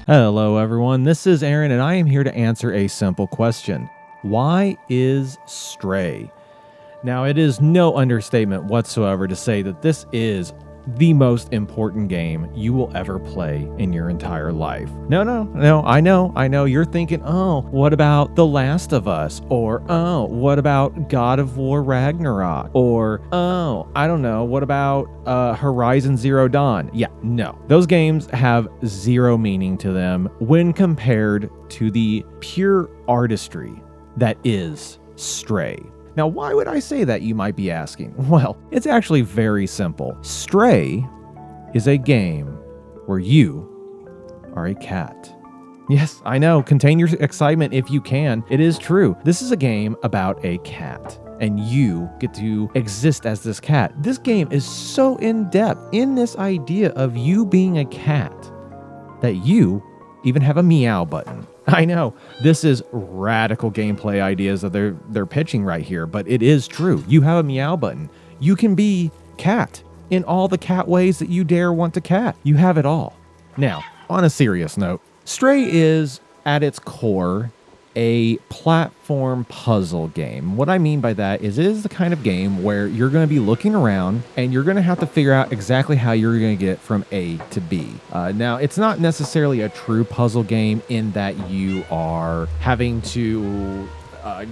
Hello, everyone. This is Aaron, and I am here to answer a simple question. Why is Stray? Now, it is no understatement whatsoever to say that this is the most important game you will ever play in your entire life. No, I know. You're thinking, oh, what about The Last of Us? Or, oh, what about God of War Ragnarok? Or, oh, I don't know, what about Horizon Zero Dawn? Yeah, no. Those games have zero meaning to them when compared to the pure artistry that is Stray. Now, why would I say that, you might be asking? Well, it's actually very simple. Stray is a game where you are a cat. Yes, I know. Contain your excitement if you can. It is true. This is a game about a cat, and you get to exist as this cat. This game is so in-depth in this idea of you being a cat that you even have a meow button. I know, this is radical gameplay ideas that they're pitching right here, but it is true. You have a meow button. You can be cat in all the cat ways that you dare want to cat. You have it all. Now, on a serious note, Stray is, at its core, a platform puzzle game. What I mean by that is it is the kind of game where you're going to be looking around and you're going to have to figure out exactly how you're going to get from A to B. Now, it's not necessarily a true puzzle game in that you are having to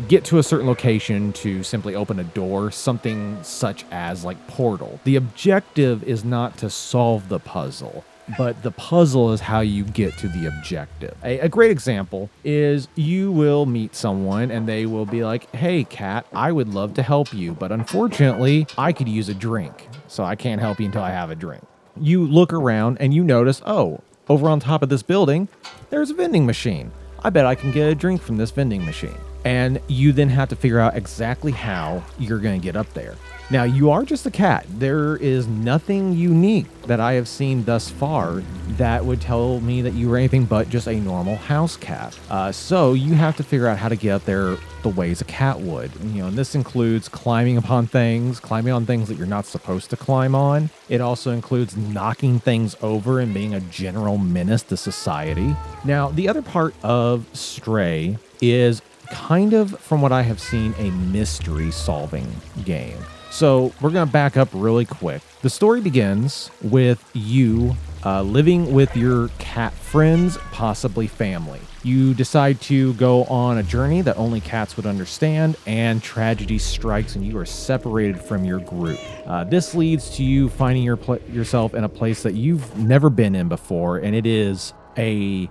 get to a certain location to simply open a door, something such as like Portal. The objective is not to solve the puzzle, but the puzzle is how you get to the objective. A great example is you will meet someone and they will be like, hey, cat, I would love to help you, but unfortunately, I could use a drink, so I can't help you until I have a drink. You look around and you notice, oh, over on top of this building, there's a vending machine. I bet I can get a drink from this vending machine. And you then have to figure out exactly how you're going to get up there. Now, you are just a cat. There is nothing unique that I have seen thus far that would tell me that you are anything but just a normal house cat. So you have to figure out how to get up there the ways a cat would. And this includes climbing on things that you're not supposed to climb on. It also includes knocking things over and being a general menace to society. Now, the other part of Stray is kind of, from what I have seen, a mystery solving game. So we're going to back up really quick. The story begins with you living with your cat friends, possibly family. You decide to go on a journey that only cats would understand, and tragedy strikes and you are separated from your group. This leads to you finding yourself in a place that you've never been in before, and it is a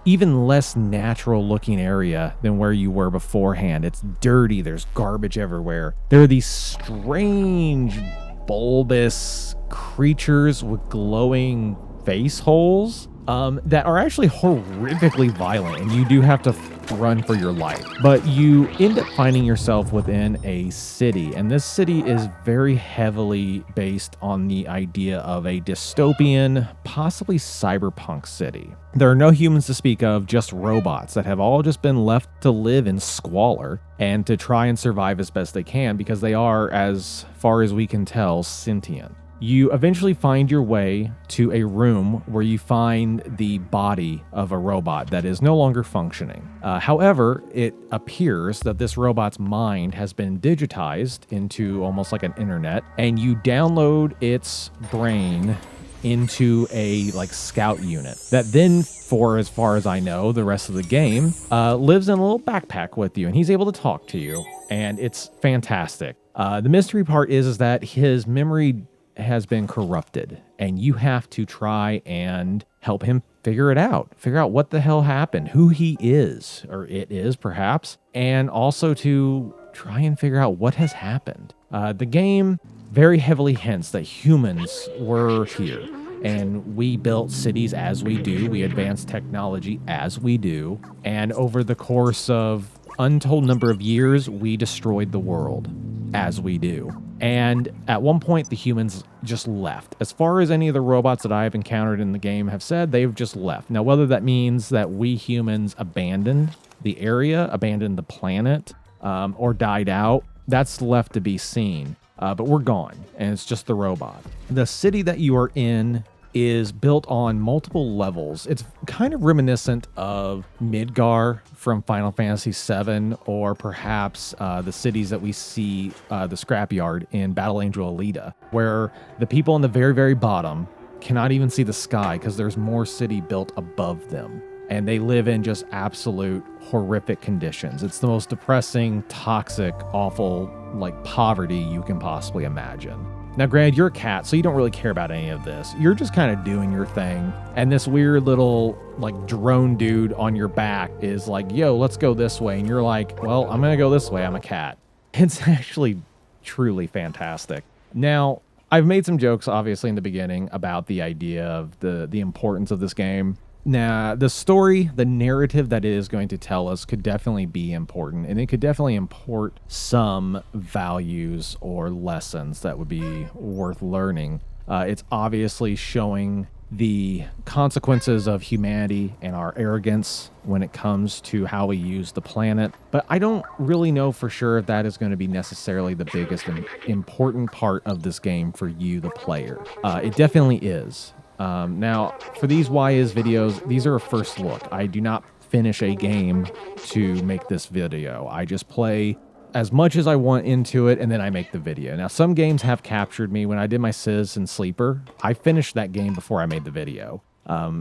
even less natural looking area than where you were beforehand. It's dirty, there's garbage everywhere. There are these strange, bulbous creatures with glowing face holes that are actually horrifically violent, and you do have to run for your life. But you end up finding yourself within a city, and this city is very heavily based on the idea of a dystopian, possibly cyberpunk city. There are no humans to speak of, just robots that have all just been left to live in squalor and to try and survive as best they can, because they are, as far as we can tell, sentient. You eventually find your way to a room where you find the body of a robot that is no longer functioning. However, it appears that this robot's mind has been digitized into almost like an internet, and you download its brain into a scout unit that then, for as far as I know, the rest of the game lives in a little backpack with you, and he's able to talk to you, and it's fantastic. The mystery part is that his memory has been corrupted, and you have to try and help him figure out what the hell happened, who he is, or it is perhaps, and also to try and figure out what has happened. The game very heavily hints that humans were here, and we built cities as we do, we advanced technology as we do, and over the course of untold number of years, we destroyed the world as we do. And at one point, the humans just left. As far as any of the robots that I have encountered in the game have said, they've just left. Now, whether that means that we humans abandoned the area, abandoned the planet, or died out, that's left to be seen. But we're gone, and it's just the robot. The city that you are in is built on multiple levels. It's kind of reminiscent of Midgar from Final Fantasy VII, or perhaps the cities that we see, the Scrapyard in Battle Angel Alita, where the people on the very, very bottom cannot even see the sky because there's more city built above them. And they live in just absolute horrific conditions. It's the most depressing, toxic, awful, like poverty you can possibly imagine. Now, granted, you're a cat, so you don't really care about any of this. You're just kind of doing your thing. And this weird little, like, drone dude on your back is like, yo, let's go this way. And you're like, well, I'm going to go this way. I'm a cat. It's actually truly fantastic. Now, I've made some jokes, obviously, in the beginning about the idea of the importance of this game. Now, the story, the narrative that it is going to tell us could definitely be important, and it could definitely import some values or lessons that would be worth learning. It's obviously showing the consequences of humanity and our arrogance when it comes to how we use the planet, but I don't really know for sure if that is going to be necessarily the biggest and important part of this game for you, the player. It definitely is. Now, for these Why Is videos, these are a first look. I do not finish a game to make this video. I just play as much as I want into it, and then I make the video. Now, some games have captured me. When I did my Citizen Sleeper, I finished that game before I made the video.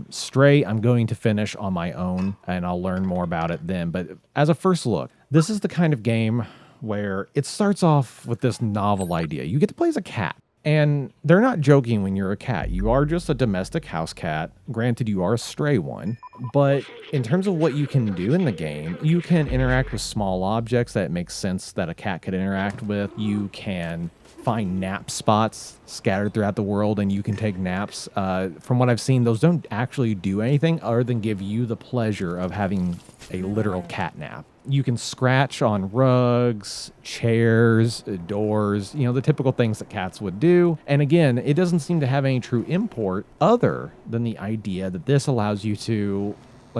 Stray, I'm going to finish on my own, and I'll learn more about it then. But as a first look, this is the kind of game where it starts off with this novel idea. You get to play as a cat. And they're not joking when you're a cat. You are just a domestic house cat. Granted, you are a stray one. But in terms of what you can do in the game, you can interact with small objects that it makes sense that a cat could interact with. You can find nap spots scattered throughout the world, and you can take naps. From what I've seen, those don't actually do anything other than give you the pleasure of having a literal cat nap. You can scratch on rugs, chairs, doors, the typical things that cats would do. And again, it doesn't seem to have any true import other than the idea that this allows you to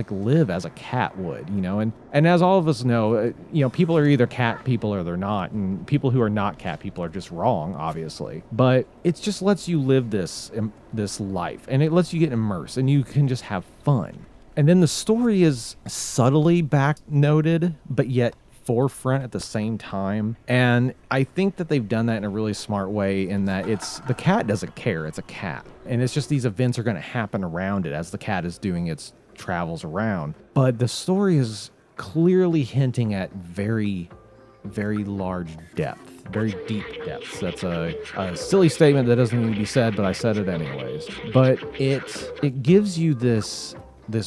live as a cat would, and as all of us know, people are either cat people or they're not, and people who are not cat people are just wrong, obviously. But it just lets you live this life, and it lets you get immersed, and you can just have fun. And then the story is subtly back-noted, but yet forefront at the same time. And I think that they've done that in a really smart way, in that the cat doesn't care, it's a cat. And it's just these events are going to happen around it as the cat is doing its travels around. But the story is clearly hinting at very, very large depth, very deep depths. That's a silly statement that doesn't need to be said, but I said it anyways. But it gives you this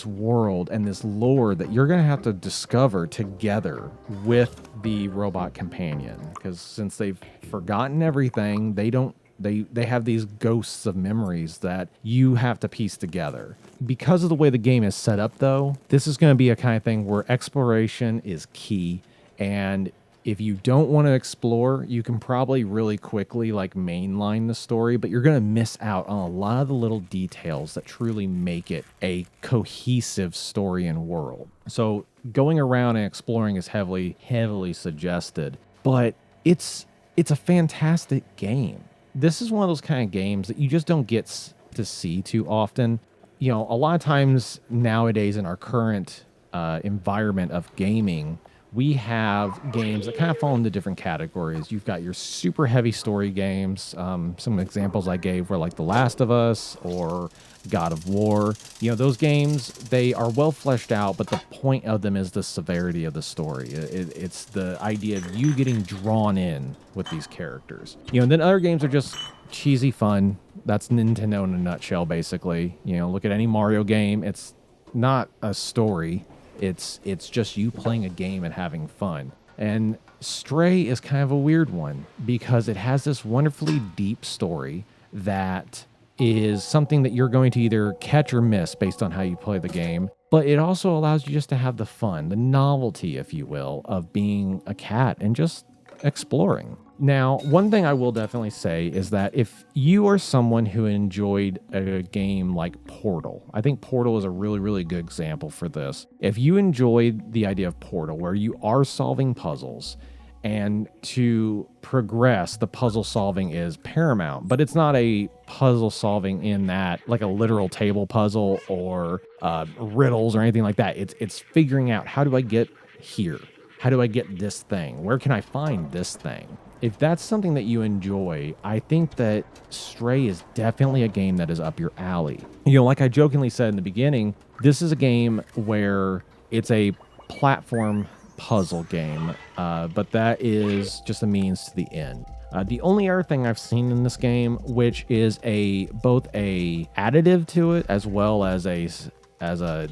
world and this lore that you're going to have to discover together with the robot companion, because since they've forgotten everything, they have these ghosts of memories that you have to piece together. Because of the way the game is set up, though, this is going to be a kind of thing where exploration is key, and if you don't want to explore, you can probably really quickly mainline the story, but you're going to miss out on a lot of the little details that truly make it a cohesive story and world. So going around and exploring is heavily, heavily suggested, but it's a fantastic game. This is one of those kind of games that you just don't get to see too often. A lot of times nowadays in our current environment of gaming, we have games that kind of fall into different categories. You've got your super heavy story games. Some examples I gave were like The Last of Us or God of War. Those games, they are well fleshed out, but the point of them is the severity of the story. It's the idea of you getting drawn in with these characters. And then other games are just cheesy fun. That's Nintendo in a nutshell, basically. Look at any Mario game. It's not a story. It's just you playing a game and having fun. And Stray is kind of a weird one because it has this wonderfully deep story that is something that you're going to either catch or miss based on how you play the game. But it also allows you just to have the fun, the novelty, if you will, of being a cat and just exploring. Now, one thing I will definitely say is that if you are someone who enjoyed a game like Portal, I think Portal is a really, really good example for this. If you enjoyed the idea of Portal, where you are solving puzzles And to progress, the puzzle solving is paramount, but it's not a puzzle solving in that like a literal table puzzle or riddles or anything like that. It's figuring out, how do I get here? How do I get this thing? Where can I find this thing? If that's something that you enjoy, I think that Stray is definitely a game that is up your alley. You know, like I jokingly said in the beginning, this is a game where it's a platform puzzle game, but that is just a means to the end. The only other thing I've seen in this game, which is both a additive to it as well as a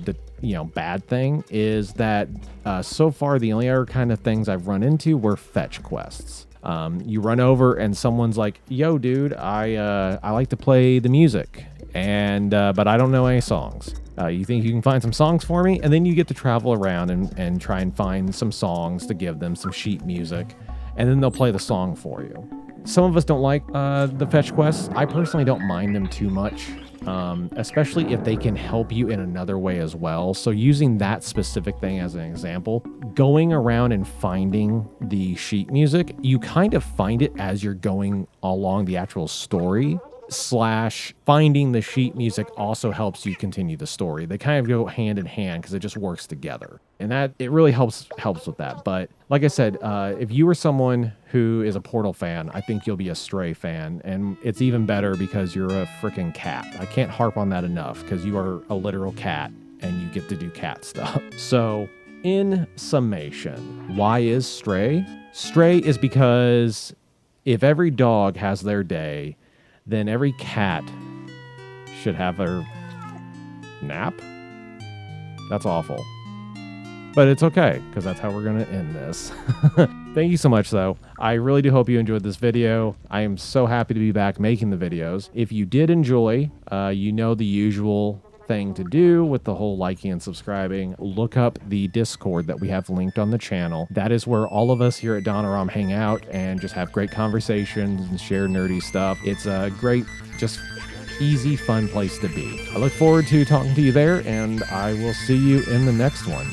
bad thing, is that so far the only other kind of things I've run into were fetch quests. You run over and someone's like, "Yo, dude, I like to play the music, and but I don't know any songs. You think you can find some songs for me?" And then you get to travel around and try and find some songs to give them, some sheet music, and then they'll play the song for you. Some of us don't like the fetch quests. I personally don't mind them too much, especially if they can help you in another way as well. So using that specific thing as an example, going around and finding the sheet music, you kind of find it as you're going along the actual story, / finding the sheet music also helps you continue the story. They kind of go hand in hand because it just works together. And that it really helps with that. But like I said, if you are someone who is a Portal fan, I think you'll be a Stray fan. And it's even better because you're a freaking cat. I can't harp on that enough because you are a literal cat and you get to do cat stuff. So in summation, why is Stray? Stray is because if every dog has their day, then every cat should have their nap. That's awful. But it's okay, because that's how we're going to end this. Thank you so much, though. I really do hope you enjoyed this video. I am so happy to be back making the videos. If you did enjoy, you know the usual thing to do with the whole liking and subscribing. Look up the Discord that we have linked on the channel. That is where all of us here at Donaram hang out and just have great conversations and share nerdy stuff. It's a great, just easy, fun place to be. I look forward to talking to you there, and I will see you in the next one.